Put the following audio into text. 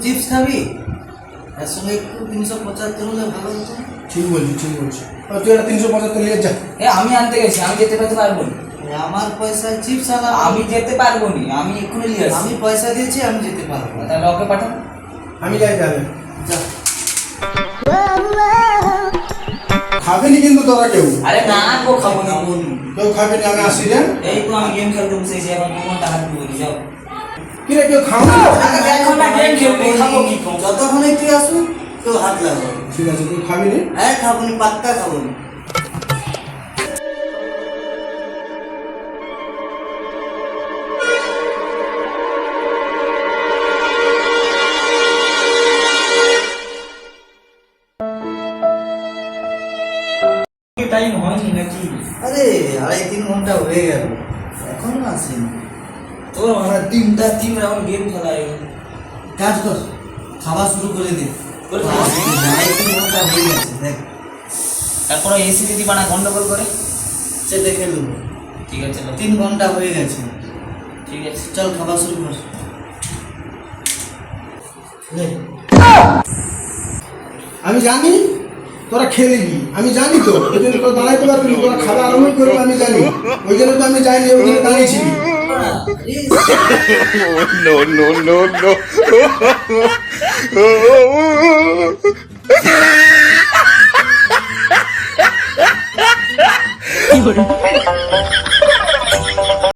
Chips খাবি, এর সঙ্গে একটু 375 হলে ভালো হতো। ঠিক বলছি ঠিক বলছি। তুই একটা 375 নিয়ে যা। আমি আনতে গেছি, আমি যেতে পারবো না। আমার পয়সায় চিপস আলা, আমি যেতে পারবো না, আমি এক্ষুনি নিয়ে আসি। আমি পয়সা দিয়েছি, আমি যেতে পারবো না। তাহলে ওকে পাঠান। আমি যাই তাহলে। যা। খাবেনি কিন্তু তোরা কেউ। আরে না গো, খাবো না। কেউ খাবেনি, আমি আসি রে। এই তো আমি গেম খেলতে বসেছি, এখন কোন টাকা দিব, যাও। কিরে কেউ খাও না? এখন না গেম খেলবো, খাবো কি কম? যতক্ষণে তুই আসুন কেউ হাত লাগাবো। ঠিক আছে, তুই খাবিনি? হ্যাঁ খাবো নি, পাক্কা খাবো নি। টাইম হয়নি নাকি? আরে 2.5-3 ঘন্টা হয়ে গেল, এখনো আসেনি। তোর মানে 3 রাউন্ড গেম খেলা হয়ে গেল। কাজ কর, খাওয়া শুরু করে দে। করে দে। 2.5-3 ঘন্টা হয়ে গেছে, দেখ। তারপরে এসি যদি বানা গন্ডগোল করে, সে দেখে নেবো। ঠিক আছে চলো। 3 ঘন্টা হয়ে গেছে, ঠিক আছে চল খাওয়া শুরু কর। নে। আমি জানি তোরা খেলবি, আমি জানি তো, ওই জন্য তোরা দাঁড়াইতে পারবি না, তোরা খাওয়া আরম্ভ করবে আমি জানি, ওই জন্য তো আমি যাইনি, ওই জন্য দাঁড়িয়েছিলি। No, no, no, no. কি বলে